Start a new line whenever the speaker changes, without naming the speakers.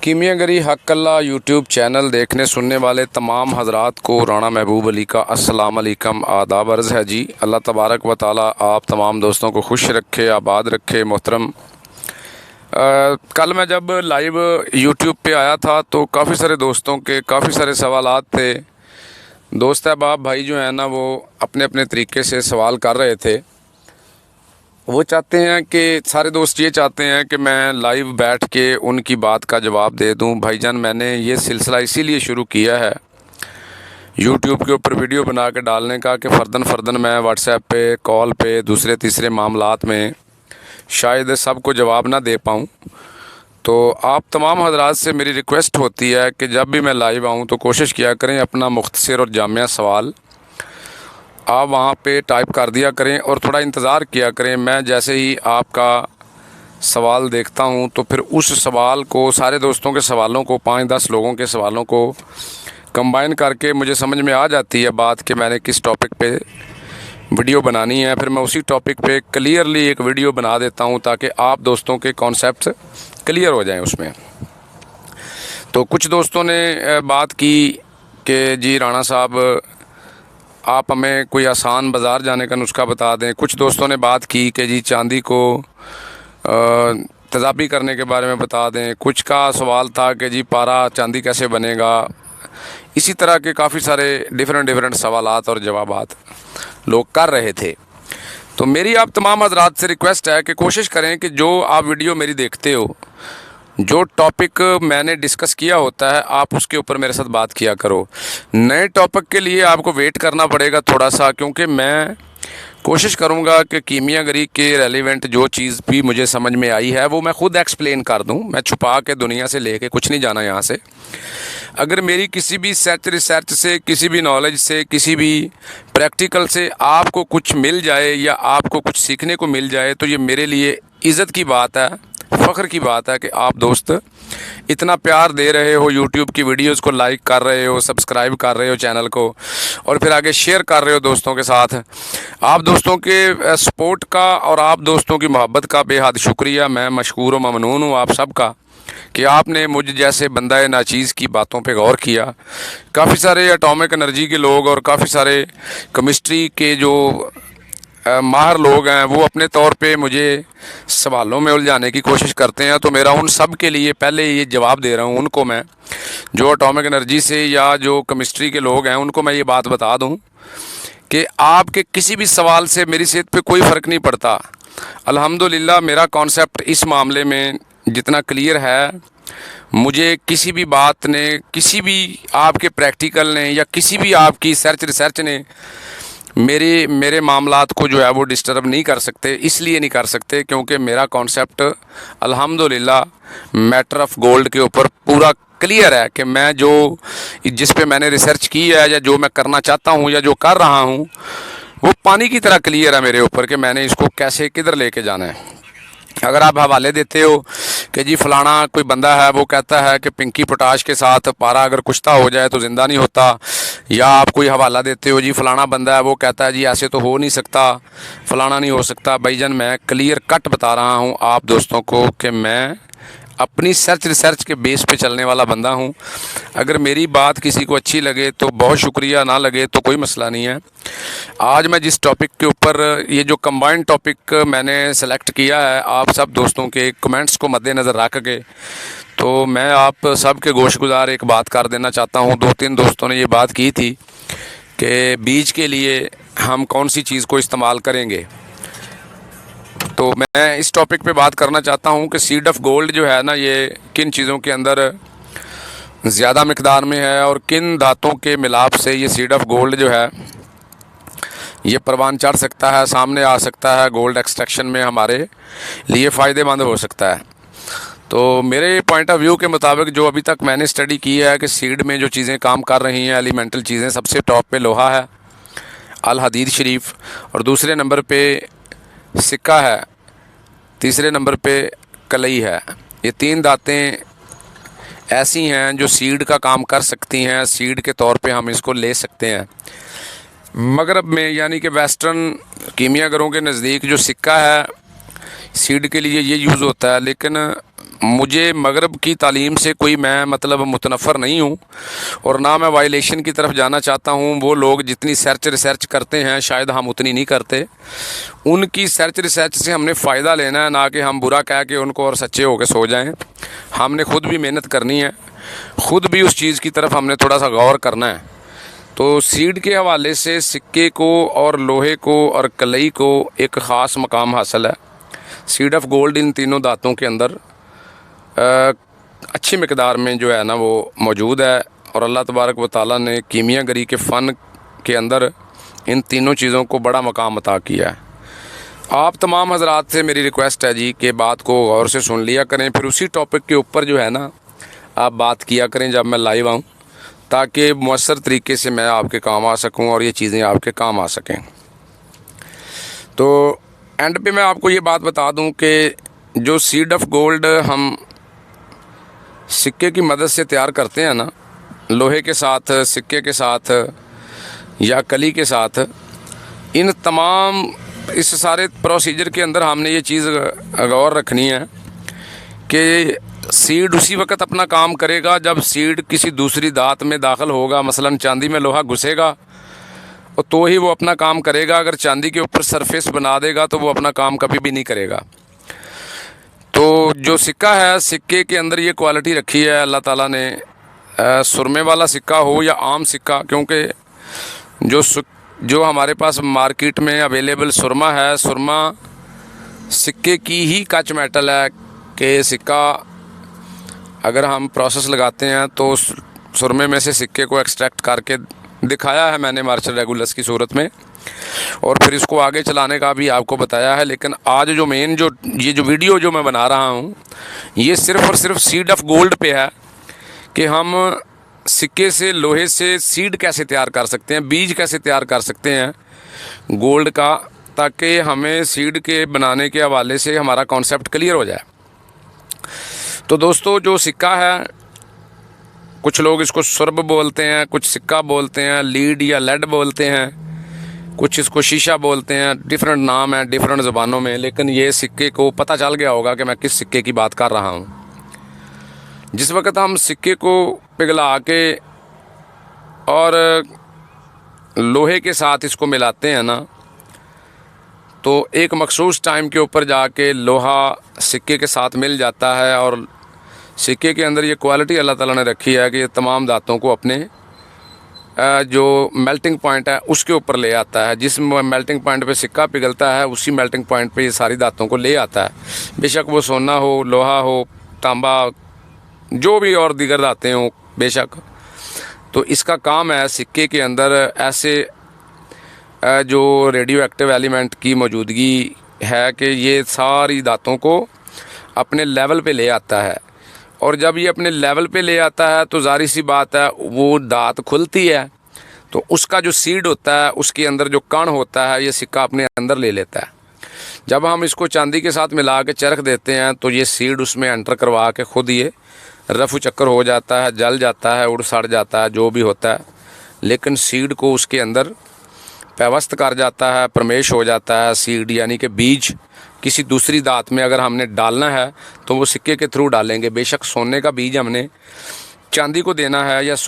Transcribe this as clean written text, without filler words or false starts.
कीमियागरी हक अल्लाह YouTube channel देखने सुनने वाले तमाम हज़रात को राणा महबूब अली का अस्सलाम अलैकुम आदाब अर्ज़ है जी। अल्लाह तबारक व ताला आप तमाम दोस्तों को खुश रखे, आबाद रखे। मोहतरम, कल मैं जब लाइव यूट्यूब पे आया था तो काफ़ी सारे दोस्तों के काफ़ी सारे सवालात थे। दोस्त अहबाब भाई जो है ना, वो अपने अपने तरीके से सवाल कर रहे थे। वो चाहते हैं कि सारे दोस्त ये चाहते हैं कि मैं लाइव बैठ के उनकी बात का जवाब दे दूं। भाईजान, मैंने ये सिलसिला इसीलिए शुरू किया है यूट्यूब के ऊपर वीडियो बना के डालने का कि फ़र्दन मैं व्हाट्सएप पे, कॉल पे, दूसरे तीसरे मामलात में शायद सबको जवाब ना दे पाऊँ। तो आप तमाम हज़रात से मेरी रिक्वेस्ट होती है कि जब भी मैं लाइव आऊँ तो कोशिश किया करें अपना मुख्तसर और जामिया सवाल आप वहाँ पे टाइप कर दिया करें और थोड़ा इंतज़ार किया करें। मैं जैसे ही आपका सवाल देखता हूँ तो फिर उस सवाल को, सारे दोस्तों के सवालों को, 5-10 लोगों के सवालों को कंबाइन करके मुझे समझ में आ जाती है बात कि मैंने किस टॉपिक पे वीडियो बनानी है। फिर मैं उसी टॉपिक पे क्लियरली एक वीडियो बना देता हूँ ताकि आप दोस्तों के कॉन्सेप्ट्स क्लियर हो जाएँ उसमें। तो कुछ दोस्तों ने बात की कि जी राणा साहब, आप हमें कोई आसान बाज़ार जाने का नुस्खा बता दें। कुछ दोस्तों ने बात की कि जी चांदी को तेज़ाबी करने के बारे में बता दें। कुछ का सवाल था कि जी पारा चांदी कैसे बनेगा। इसी तरह के काफ़ी सारे डिफरेंट सवालात और जवाबात लोग कर रहे थे। तो मेरी आप तमाम हज़रात से रिक्वेस्ट है कि कोशिश करें कि जो आप वीडियो मेरी देखते हो, जो टॉपिक मैंने डिस्कस किया होता है, आप उसके ऊपर मेरे साथ बात किया करो। नए टॉपिक के लिए आपको वेट करना पड़ेगा थोड़ा सा, क्योंकि मैं कोशिश करूंगा कि कीमियागरी के रेलिवेंट जो चीज़ भी मुझे समझ में आई है वो मैं ख़ुद एक्सप्लेन कर दूं। मैं छुपा के दुनिया से लेके कुछ नहीं जाना यहाँ से। अगर मेरी किसी भी रिसर्च से, किसी भी नॉलेज से, किसी भी प्रैक्टिकल से आपको कुछ मिल जाए या आपको कुछ सीखने को मिल जाए तो ये मेरे लिए इज़्ज़त की बात है, फ़ख्र की बात है कि आप दोस्त इतना प्यार दे रहे हो, यूट्यूब की वीडियोस को लाइक कर रहे हो, सब्सक्राइब कर रहे हो चैनल को और फिर आगे शेयर कर रहे हो दोस्तों के साथ। आप दोस्तों के सपोर्ट का और आप दोस्तों की मोहब्बत का बेहद शुक्रिया। मैं मशकूर व ममनून हूँ आप सब का कि आपने मुझ जैसे बंदा नाचीज़ की बातों पे गौर किया। काफ़ी सारे एटॉमिक एनर्जी के लोग और काफ़ी सारे केमिस्ट्री के जो माहिर लोग हैं वो अपने तौर पे मुझे सवालों में उलझाने की कोशिश करते हैं। तो मेरा उन सब के लिए पहले ये जवाब दे रहा हूँ उनको, मैं जो एटॉमिक एनर्जी से या जो केमिस्ट्री के लोग हैं उनको मैं ये बात बता दूँ कि आपके किसी भी सवाल से मेरी सेहत पे कोई फ़र्क नहीं पड़ता। अल्हम्दुलिल्लाह मेरा कॉन्सेप्ट इस मामले में जितना क्लियर है, मुझे किसी भी बात ने, किसी भी आपके प्रैक्टिकल ने या किसी भी आपकी रिसर्च ने मेरे मामलात को जो है वो डिस्टर्ब नहीं कर सकते। इसलिए नहीं कर सकते क्योंकि मेरा कॉन्सेप्ट अल्हम्दुलिल्लाह मैटर ऑफ गोल्ड के ऊपर पूरा क्लियर है कि मैं जो जिस पे मैंने रिसर्च की है या जो मैं करना चाहता हूँ या जो कर रहा हूँ वो पानी की तरह क्लियर है मेरे ऊपर कि मैंने इसको कैसे किधर लेके जाना है। अगर आप हवाले देते हो कि जी फ़लाना कोई बंदा है वो कहता है कि पिंकी पोटाश के साथ पारा अगर कुश्ता हो जाए तो ज़िंदा नहीं होता, या आप कोई हवाला देते हो जी फ़लाना बंदा है वो कहता है जी ऐसे तो हो नहीं सकता, फ़लाना नहीं हो सकता। भाईजान, मैं क्लियर कट बता रहा हूँ आप दोस्तों को कि मैं अपनी रिसर्च के बेस पे चलने वाला बंदा हूँ। अगर मेरी बात किसी को अच्छी लगे तो बहुत शुक्रिया, ना लगे तो कोई मसला नहीं है। आज मैं जिस टॉपिक के ऊपर, ये जो कंबाइंड टॉपिक मैंने सेलेक्ट किया है आप सब दोस्तों के कमेंट्स को मद्देनज़र रख के, तो मैं आप सब के गोशगुजार एक बात कर देना चाहता हूँ। 2-3 दोस्तों ने ये बात की थी कि बीज के लिए हम कौन सी चीज़ को इस्तेमाल करेंगे। तो मैं इस टॉपिक पे बात करना चाहता हूँ कि सीड ऑफ गोल्ड जो है ना, ये किन चीज़ों के अंदर ज़्यादा मिकदार में है और किन धातों के मिलाप से ये सीड ऑफ गोल्ड जो है ये परवान चढ़ सकता है, सामने आ सकता है, गोल्ड एक्सट्रैक्शन में हमारे लिए फ़ायदेमंद हो सकता है। तो मेरे पॉइंट ऑफ व्यू के मुताबिक जो अभी तक मैंने स्टडी की है कि सीड में जो चीज़ें काम कर रही हैं, एलिमेंटल चीज़ें, सबसे टॉप पे लोहा है, अल हदीद शरीफ, और दूसरे नंबर पे सिक्का है, तीसरे नंबर पे कलई है। ये 3 धातें ऐसी हैं जो सीड का काम कर सकती हैं, सीड के तौर पे हम इसको ले सकते हैं। मगरब में यानी कि वेस्टर्न कीमियागरों के नज़दीक जो सिक्का है सीड के लिए ये यूज़ होता है, लेकिन मुझे मगरब की तालीम से कोई मैं मतलब मुतनफ़र नहीं हूँ और ना मैं वायलेशन की तरफ जाना चाहता हूँ। वो लोग जितनी सर्च रिसर्च करते हैं शायद हम उतनी नहीं करते। उनकी सर्च रिसर्च से हमने फ़ायदा लेना है, ना कि हम बुरा कह के उनको और सच्चे होकर सो जाएं। हमने ख़ुद भी मेहनत करनी है, ख़ुद भी उस चीज़ की तरफ हमने थोड़ा सा गौर करना है। तो सीड के हवाले से सिक्के को और लोहे को और कलई को एक ख़ास मकाम हासिल है। सीड ऑफ गोल्ड इन तीनों धातों के अंदर अच्छी मिकदार में जो है ना वो मौजूद है, और अल्लाह तबारक व तआला ने कीमियागरी के फ़न के अंदर इन तीनों चीज़ों को बड़ा मकाम अता किया है। आप तमाम हजरात से मेरी रिक्वेस्ट है जी कि बात को गौर से सुन लिया करें, फिर उसी टॉपिक के ऊपर जो है ना आप बात किया करें जब मैं लाइव आऊँ, ताकि मुअस्सर तरीके से मैं आपके काम आ सकूँ और ये चीज़ें आपके काम आ सकें। तो एंड पे मैं आपको ये बात बता दूं कि जो सीड ऑफ गोल्ड हम सिक्के की मदद से तैयार करते हैं ना, लोहे के साथ, सिक्के के साथ या कली के साथ, इन तमाम इस सारे प्रोसीजर के अंदर हमने ये चीज़ गौर रखनी है कि सीड उसी वक्त अपना काम करेगा जब सीड किसी दूसरी धात में दाखिल होगा। मसलन चांदी में लोहा घुसेगा और तो ही वो अपना काम करेगा। अगर चांदी के ऊपर सरफेस बना देगा तो वो अपना काम कभी भी नहीं करेगा। तो जो सिक्का है, सिक्के के अंदर ये क्वालिटी रखी है अल्लाह ताला ने, सुरमे वाला सिक्का हो या आम सिक्का, क्योंकि जो हमारे पास मार्केट में अवेलेबल सुरमा है, सुरमा सिक्के की ही कच मेटल है कि सिक्का अगर हम प्रोसेस लगाते हैं तो सुरमे में से सिक्के को एक्सट्रैक्ट करके दिखाया है मैंने मार्शल रेगुलस की सूरत में, और फिर इसको आगे चलाने का भी आपको बताया है। लेकिन आज जो मेन ये जो वीडियो जो मैं बना रहा हूँ ये सिर्फ़ और सिर्फ सीड ऑफ गोल्ड पे है कि हम सिक्के से, लोहे से सीड कैसे तैयार कर सकते हैं, बीज कैसे तैयार कर सकते हैं गोल्ड का, ताकि हमें सीड के बनाने के हवाले से हमारा कॉन्सेप्ट क्लियर हो जाए। तो दोस्तों, जो सिक्का है, कुछ लोग इसको सुरब बोलते हैं, कुछ सिक्का बोलते हैं, लीड या लेड बोलते हैं, कुछ इसको शीशा बोलते हैं, डिफरेंट नाम है डिफरेंट ज़बानों में। लेकिन ये सिक्के को पता चल गया होगा कि मैं किस सिक्के की बात कर रहा हूँ। जिस वक्त हम सिक्के को पिघला के और लोहे के साथ इसको मिलाते हैं ना, तो एक मखसूस टाइम के ऊपर जाके लोहा सिक्के के साथ मिल जाता है, और सिक्के के अंदर ये क्वालिटी अल्लाह ताला ने रखी है कि ये तमाम धातों को अपने जो मेल्टिंग पॉइंट है उसके ऊपर ले आता है। जिस मेल्टिंग पॉइंट पे सिक्का पिघलता है उसी मेल्टिंग पॉइंट पे ये सारी धातों को ले आता है, बेशक वो सोना हो, लोहा हो, तांबा, जो भी और दीगर धातें हों बेशक। तो इसका काम है सिक्के के अंदर ऐसे जो रेडियो एक्टिव एलिमेंट की मौजूदगी है कि ये सारी धातों को अपने लेवल पे ले आता है, और जब ये अपने लेवल पे ले आता है तो जाहिर सी बात है वो धात खुलती है, तो उसका जो सीड होता है, उसके अंदर जो कण होता है, ये सिक्का अपने अंदर ले लेता है। जब हम इसको चांदी के साथ मिला के चरख देते हैं तो ये सीड उसमें एंटर करवा के ख़ुद ये रफू चक्कर हो जाता है, जल जाता है, उड़ सड़ जाता है, जो भी होता है, लेकिन सीड को उसके अंदर पैवस्त कर जाता है, प्रमेश हो जाता है। सीड यानी कि बीज किसी दूसरी धात में अगर हमने डालना है तो वो सिक्के के थ्रू डालेंगे। बेशक सोने का बीज हमने चांदी को देना है या